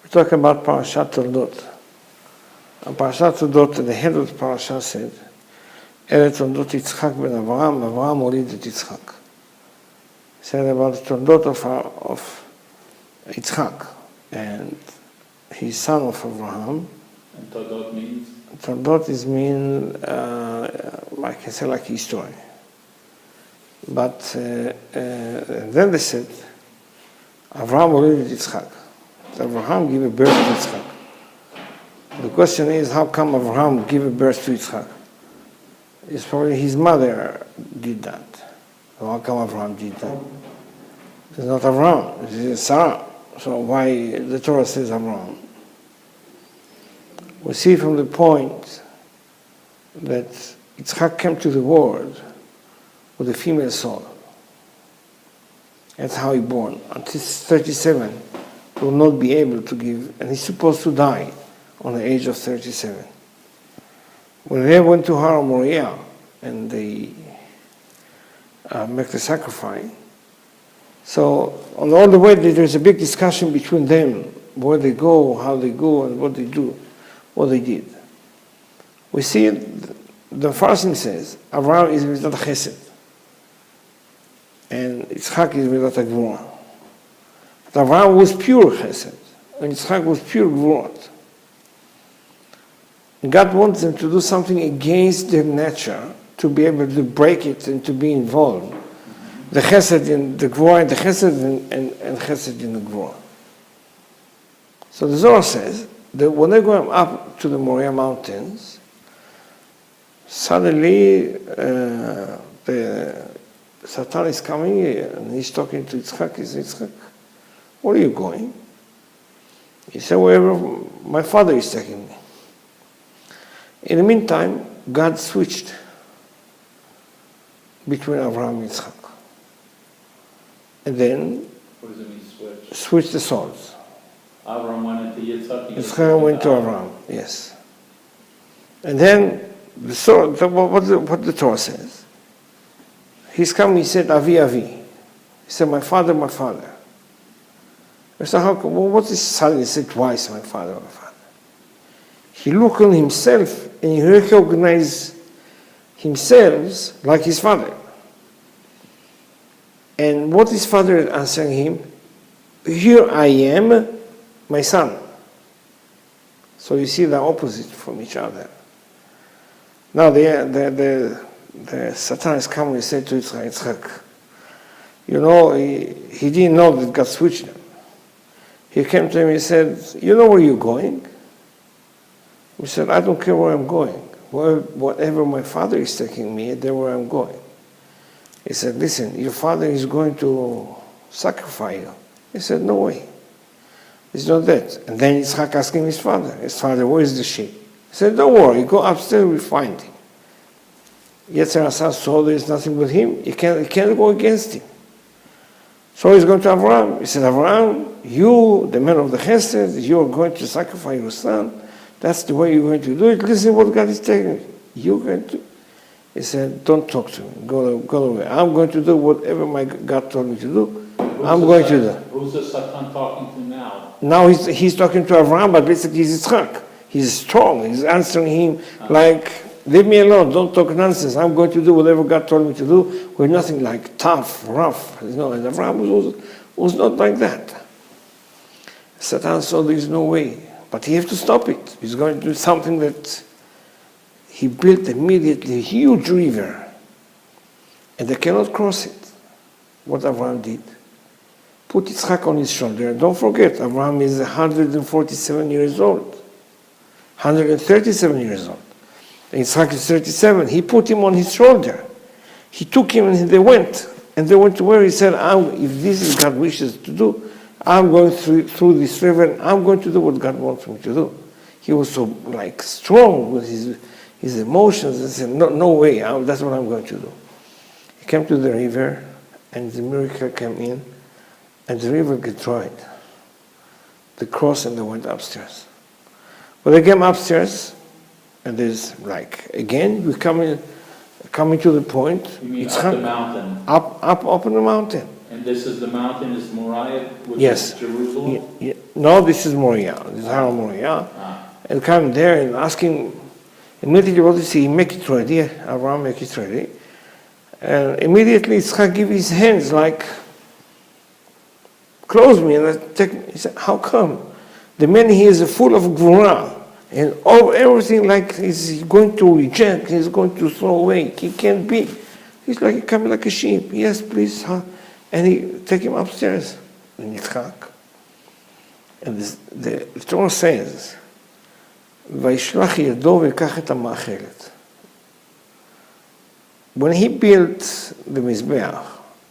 We're talking about Parsha Toldos. And Parsha Toldos, the head of the Parsha said, Ere Toldos Yitzchak ben Avraham, Avraham olid et Yitzchak. He said about the Toldos of Yitzchak, and he's son of Avraham. And Toldos means? Toldos mean, I can say like history. But then they said, Avraham olid et Yitzchak. Avraham gave birth to Yitzchak. The question is, how come Avraham gave birth to Yitzchak? It's probably his mother did that. So how come Avraham did that? It's not Avraham, it's Sarah. So why the Torah says Avraham? We see from the point that Yitzchak came to the world with a female soul. That's how he born. Until 37, he will not be able to give, and he's supposed to die on the age of 37. When they went to Har Moriah and they make the sacrifice, so on all the way there's a big discussion between them, where they go, how they go, and what they do, what they did. We see the first thing says, Avraham is without Chesed, and Yitzchak is without Gvura. But Avraham was pure Chesed, and Yitzchak was pure Gvurot. And God wants them to do something against their nature, to be able to break it and to be involved. The Chesed in the Gvura, and the Chesed and Chesed in the Gvura. So the Zohar says that when they go up to the Moriah mountains, suddenly the Satan is coming and he's talking to Yitzchak. He says, Yitzchak, where are you going? He said, wherever my father is taking me. In the meantime, God switched between Avraham and Yitzchak. And then, what does it mean, switch? Switched the souls. Avraham went into Yitzchak. Yitzchak went to Avraham, yes. And then, what the Torah says, he's coming, he said, Avi, Avi. He said, my father, my father. I said, how come, well, what is suddenly? He said twice, my father, my father. He looked on himself and he recognized himself like his father. And what his father is answering him, here I am, my son. So you see the opposite from each other. Now the Satan is coming and said to Yitzchak, you know, he didn't know that God switched them. He came to him and said, you know where you're going? He said, I don't care where I'm going. Whatever my father is taking me, that's where I'm going. He said, listen, your father is going to sacrifice you. He said, no way. It's not that. And then Yitzchak asking his father, where is the sheep? He said, don't worry, go upstairs, we'll find him. Yetzer Hara saw there is nothing with him. He can't go against him. So he's going to Avraham. He said, Avraham, you, the man of the Chesed, you are going to sacrifice your son. That's the way you're going to do it. Listen what God is telling you. You're going to. He said, don't talk to me. Go away. I'm going to do whatever my God told me to do. I'm going to do. Who's the Satan talking to now? Now he's talking to Avraham, but basically he's Yitzchak. He's strong. He's answering him like, leave me alone. Don't talk nonsense. I'm going to do whatever God told me to do. We're nothing like tough, rough. You know, and Avraham was not like that. Satan saw there's no way. But he has to stop it. He's going to do something that he built immediately a huge river. And they cannot cross it. What Avraham did. Put Yitzchak on his shoulder. And don't forget, Avraham is 147 years old. 137 years old. And Yitzchak is 37. He put him on his shoulder. He took him and they went. And they went to where he said, if this is God wishes to do, I'm going through this river and I'm going to do what God wants me to do. He was so strong with his emotions and said, no way, that's what I'm going to do. He came to the river and the miracle came in and the river got dried. They crossed and they went upstairs. But they came upstairs and there's again, we're coming to the point. You mean up the mountain? Up on the mountain. And this is the mountain, is Moriah, which Yes. is Jerusalem? No, this is Moriah. This is Har Moriah. And come there and ask him, immediately what is he? Make it ready. Avraham, make it ready. And immediately Yitzchak give his hands like, close me. And I take, he said, how come? The man here is full of gvura. And everything like he's going to reject, he's going to throw away. He can't be. He's like coming like a sheep. Yes, please. Huh? And he take him upstairs in Yitzchak. And the Torah says, וישלח ידו ויקח את המאכלת. When he built the Mizbeach,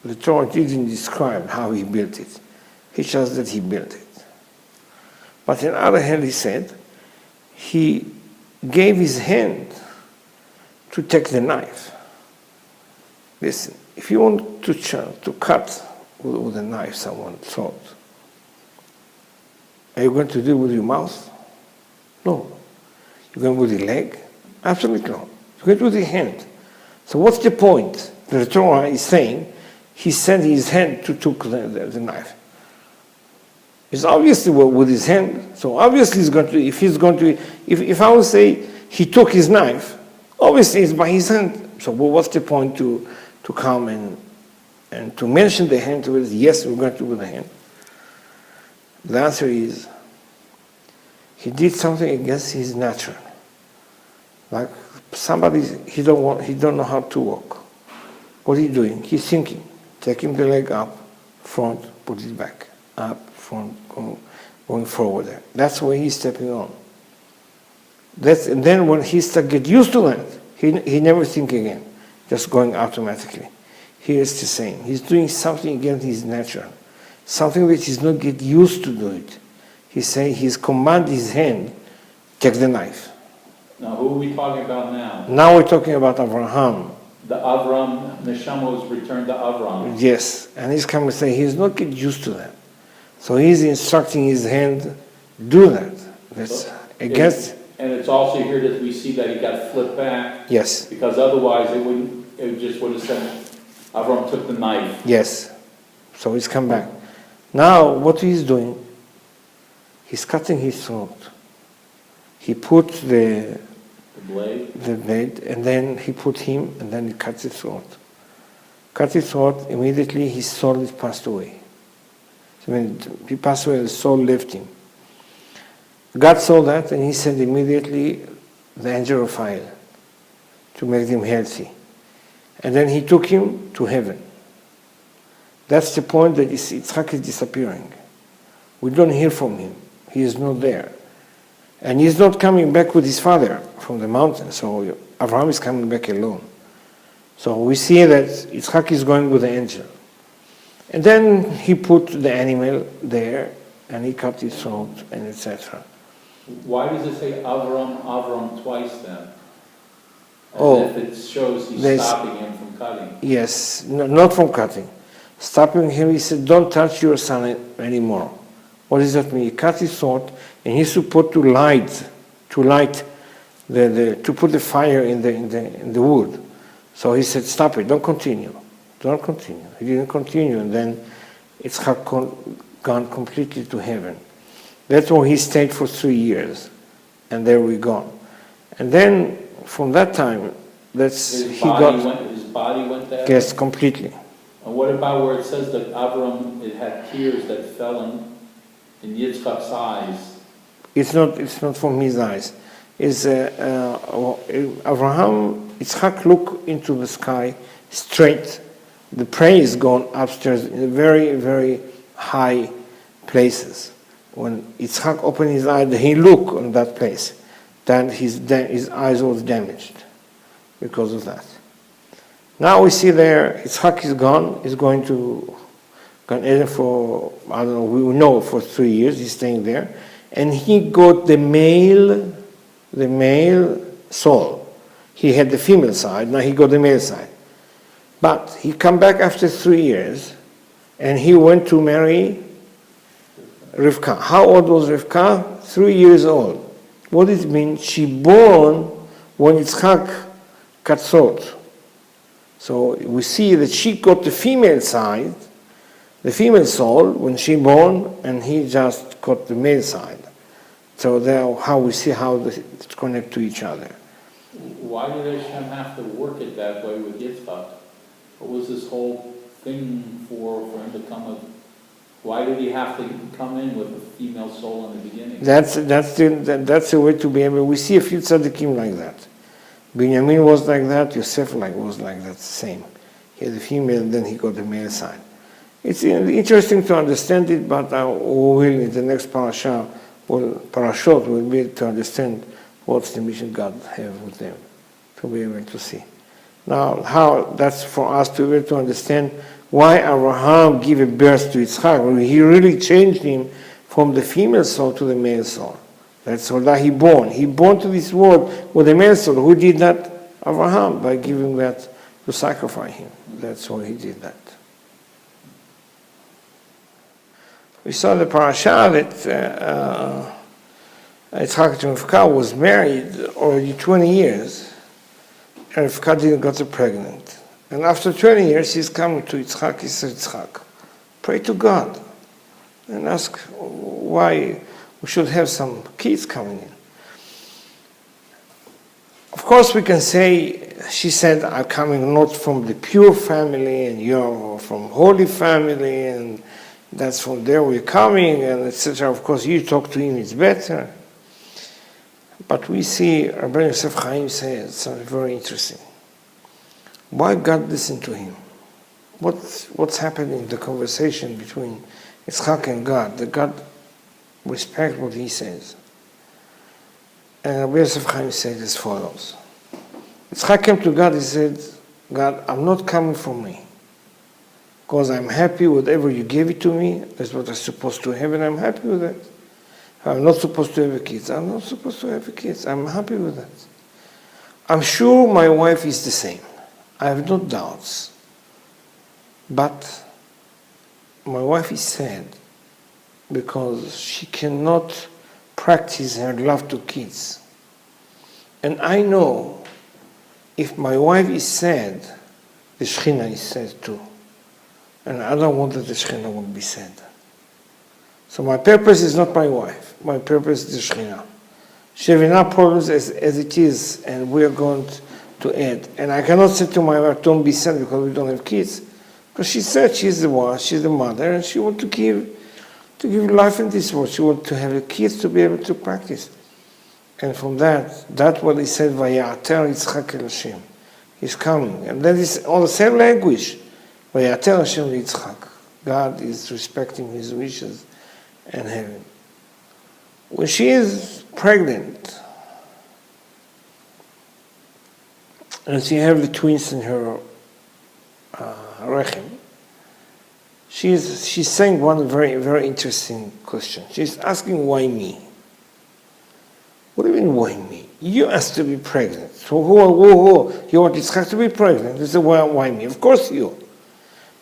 the Torah didn't describe how he built it. He just that he built it. But on the other hand, he said, he gave his hand to take the knife. Listen, if you want to cut with a knife someone's throat, are you going to do it with your mouth? No. You're going with your leg? Absolutely not. You're going to do it with your hand. So what's the point? The Torah is saying he sent his hand to take the knife. It's obviously with his hand. So obviously he's going to, if I would say he took his knife, obviously it's by his hand. So what's the point to come and to mention the hand with, yes, we're going to do with the hand? The answer is, he did something against his nature. Like somebody, he don't know how to walk. What is he doing? He's thinking, taking the leg up, front, put it back, up, front, going forward there. That's where he's stepping on. And then when he get used to that, he never think again, just going automatically. Here it's the same. He's doing something against his nature, something which he's not get used to do it. He's saying he's command his hand, take the knife. Now, who are we talking about now? Now we're talking about Avraham. The Avraham, Neshama was returned to Avraham. Yes, and he's coming to say he's not get used to that. So he's instructing his hand, do that. That's So against. And it's also here that we see that he got flipped back. Yes, Because otherwise it just would have said, Avraham took the knife. yes. So he's come back. Now what he's doing, he's cutting his throat. He put the blade, and then he put him, and then he cuts his throat. Cut his throat, immediately his soul is passed away. So when he passed away, the soul left him. God saw that, and he sent immediately the angel of fire to make him healthy. And then he took him to heaven. That's the point that Yitzchak is disappearing. We don't hear from him. He is not there. And he's not coming back with his father from the mountain. So Avraham is coming back alone. So we see that Yitzchak is going with the angel. And then he put the animal there, and he cut his throat, and etc. Why does it say Avraham twice then? As if it shows he's stopping him from cutting. Yes, not from cutting. Stopping him, he said, don't touch your son anymore. What does that mean? He cut his throat, and he's supposed to put the fire in the wood. So he said, stop it, don't continue. Don't continue. He didn't continue, and then Yitzchak gone completely to heaven. That's where he stayed for 3 years, and there we go. And then from that time, his body went there? Yes, completely. And what about where it says that Avraham, it had tears that fell in Yitzchak's eyes? It's not from his eyes. It's Avraham, Yitzchak looked into the sky straight. The prey is gone upstairs in very, very high places. When Yitzchak opened his eyes, he looked on that place. Then his eyes was damaged because of that. Now we see there, Yitzchak is gone. He's going to Gan Eden for, I don't know, we know for 3 years he's staying there. And he got the male soul. He had the female side, now he got the male side. But he come back after 3 years, and he went to marry Rivka. How old was Rivka? 3 years old. What does it mean? She born when Yitzchak cut throat. So we see that she got the female side, the female soul when she born, and he just got the male side. So there, how we see how it connect to each other. Why did Hashem have to work it that way with Yitzchak? What was this whole thing for him to come with? Why did he have to come in with a female soul in the beginning? That's the way to be able. We see a few tzaddikim like that. Binyamin was like that. Yosef was like that. Same. He had the female, then he got the male side. It's interesting to understand it, but we will in the next parashot will be able to understand what's the mission God have with them, to be able to see. Now, how that's for us to be able to understand why Avraham gave a birth to Yitzchak. He really changed him from the female soul to the male soul. That's all that he born. He born to this world with a male soul. Who did that? Avraham, by giving that to sacrifice him. That's why he did that. We saw the parasha that Yitzchak and Rivka was married already 20 years, and Rivka didn't get pregnant. And after 20 years, he's coming to Yitzchak. He said, Yitzchak, pray to God and ask why we should have some kids coming in. Of course, we can say, she said, I'm coming not from the pure family, and you're from holy family, and that's from there we're coming, and etc. Of course, you talk to him, it's better. But we see Rabbi Yosef Chaim says something very interesting. Why God listened to him? What's happening in the conversation between Yitzchak and God? That God respect what he says. And Rabbi Yosef Chaim said as follows. Yitzchak came to God, he said, God, I'm not coming from me, because I'm happy with whatever you gave it to me. That's what I'm supposed to have, and I'm happy with it. I'm not supposed to have kids. I'm not supposed to have kids. I'm happy with that. I'm sure my wife is the same. I have no doubts. But my wife is sad because she cannot practice her love to kids. And I know if my wife is sad, the Shekhinah is sad too. And I don't want that the Shekhinah will be sad. So my purpose is not my wife. My purpose is the Shekhinah. She has enough problems as it is, and we are going to add. And I cannot say to my wife, don't be sad because we don't have kids. Because she said she's the one, she's the mother, and she wants to give life in this world. She wants to have the kids to be able to practice. And from that's what he said, Vayater Yitzchak el Hashem. He's coming. And that is all the same language. Vayater Hashem Yitzchak. God is respecting his wishes and having. When she is pregnant, and she has the twins in her rechem, she's saying one very, very interesting question. She's asking, why me? What do you mean, why me? You asked to be pregnant. So who? You want Yitzchak to be pregnant? They said, why me? Of course you.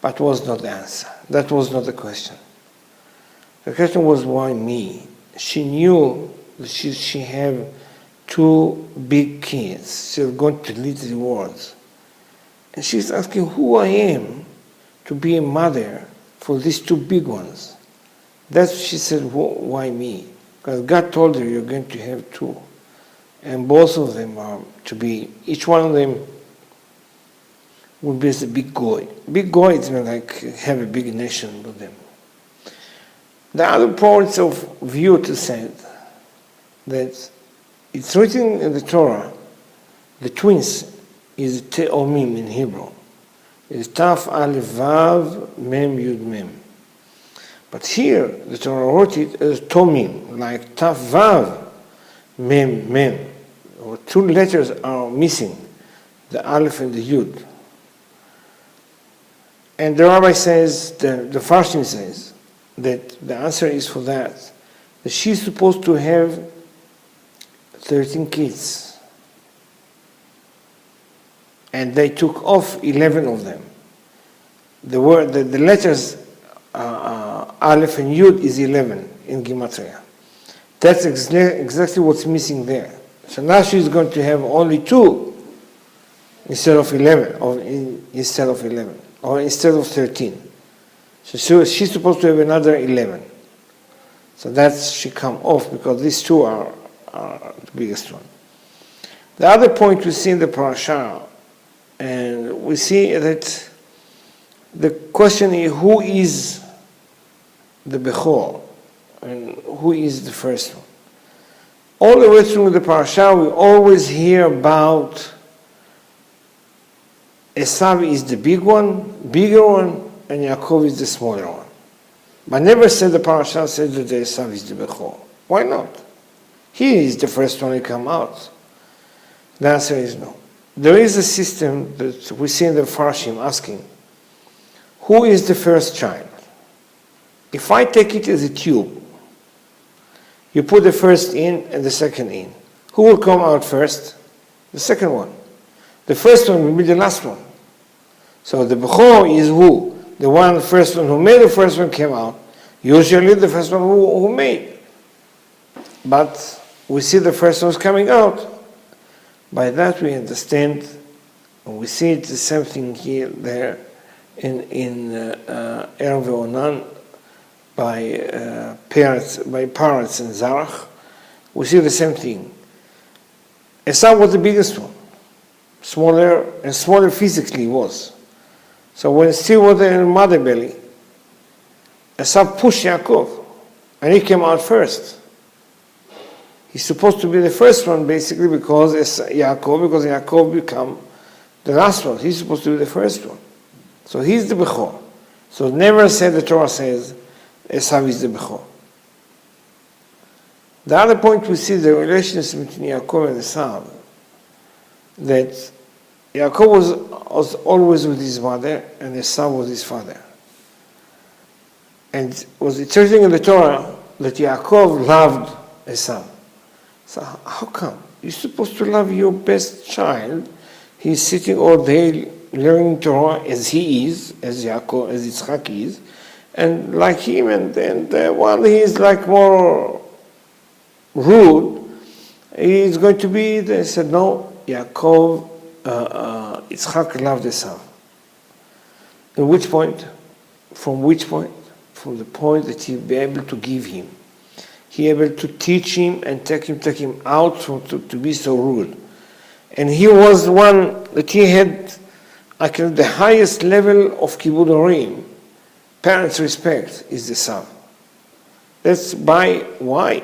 But was not the answer. That was not the question. The question was, why me? She knew that she had two big kids. She was going to lead the world. And she's asking who I am to be a mother for these two big ones. That's she said, why me? Because God told her you're going to have two. And both of them are to be, each one of them will be as a big goy. Big goy is like have a big nation with them. The other points of view to say that it's written in the Torah, the twins is Te'omim in Hebrew. It's Taf Aleph Vav Mem Yud Mem. But here, the Torah wrote it as Tomim, like Taf Vav Mem Mem. Or two letters are missing, the Aleph and the Yud. And the rabbi says, the Farshim says, that the answer is for that she's supposed to have 13 kids. And they took off 11 of them. The letters Aleph and Yud is 11 in Gematria. That's exactly what's missing there. So now she's going to have only 2 instead of 11, or instead of 13. So she's supposed to have another 11. So that's she come off because these two are the biggest one. The other point we see in the Parsha, and we see that the question is who is the Bechor and who is the first one. All the way through the Parsha we always hear about Esav is the bigger one, and Yaakov is the smaller one. But never said the Parsha said that the Esav is the Bechor. Why not? He is the first one to come out. The answer is no. There is a system that we see in the Farshim asking, who is the first child? If I take it as a tube, you put the first in and the second in. Who will come out first? The second one. The first one will be the last one. So the Bechor is who? The first one who made the first one came out. Usually the first one who made. But we see the first one's coming out. By that we understand, and we see it the same thing here, there, in Erev Onan, by Paretz and Zarach. We see the same thing. Esau was the biggest one. Smaller physically was. So when still was in mother belly, Esau pushed Yaakov, and he came out first. He's supposed to be the first one basically because Yaakov become the last one. He's supposed to be the first one. So he's the Bechor. So never said the Torah says Esau is the Bechor. The other point we see the relationship between Yaakov and Esau, that Yaakov was always with his mother and Esau was his father. And was interesting in the Torah that Yaakov loved Esau. So how come? You're supposed to love your best child. He's sitting all day learning Torah as he is, as Yaakov, as Yitzchak is, and like him, and while he is like more rude, he's going to be, they said, no, Yaakov, Yitzchak loved Esau. At which point? From which point? From the point that he'll be able to give him. He able to teach him and take him out to be so rude. And he was one that he had the highest level of kibud orim. Parents' respect is the son. That's why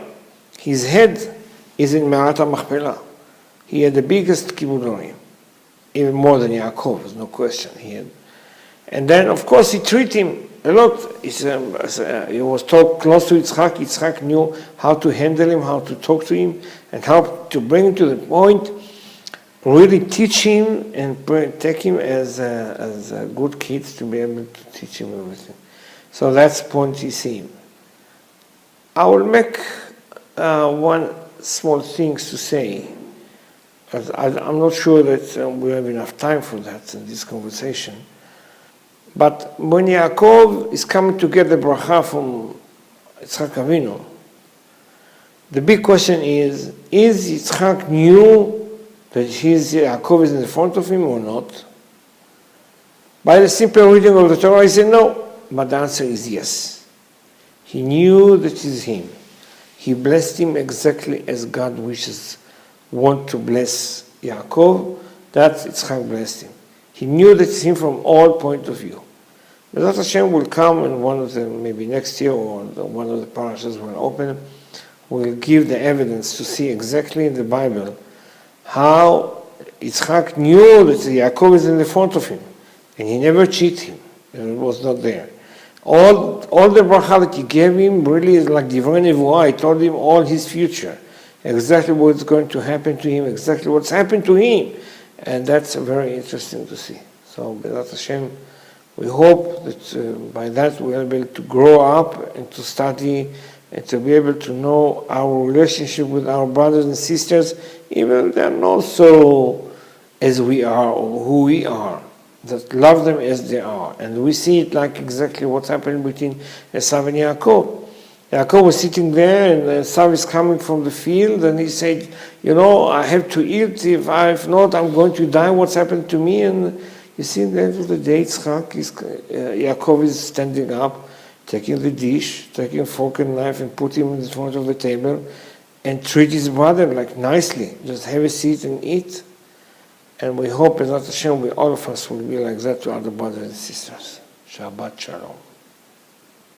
his head is in Me'arat HaMachpelah. He had the biggest kibud orim, even more than Yaakov, there's no question he had. And then, of course, he treated him a lot. He was taught close to Yitzchak. Yitzchak knew how to handle him, how to talk to him, and how to bring him to the point, really teach him and take him as a good kid to be able to teach him everything. So that's the point you see him. I will make one small thing to say. I'm not sure that we have enough time for that in this conversation. But when Yaakov is coming to get the bracha from Yitzchak Avinu, the big question is Yitzchak knew that Yaakov is in the front of him or not? By the simple reading of the Torah, he said no. But the answer is yes. He knew that it is him. He blessed him exactly as God want to bless Yaakov. That's Yitzchak blessed him. He knew that it's him from all point of view. But Hashem will come in one of them, maybe next year, or one of the parashas will open. Will give the evidence to see exactly in the Bible how Yitzchak knew that Yaakov is in the front of him, and he never cheated him. It was not there. All the bracha that he gave him really is like divine nevuah. He told him all his future, exactly what's going to happen to him, exactly what's happened to him. And that's very interesting to see. So, B'ezrat Hashem, we hope that by that we are able to grow up and to study and to be able to know our relationship with our brothers and sisters, even if they're not so as we are or who we are, that love them as they are. And we see it like exactly what's happening between Esav and Yaakov. Yaakov was sitting there, and Esav is coming from the field, and he said, I have to eat. If not, I'm going to die. What's happened to me? And You see, at the end of the day, Yaakov is standing up, taking the dish, taking fork and knife and put him in front of the table and treat his brother like nicely. Just have a seat and eat. And we hope, Bezrat Hashem, all of us will be like that to other brothers and sisters. Shabbat Shalom.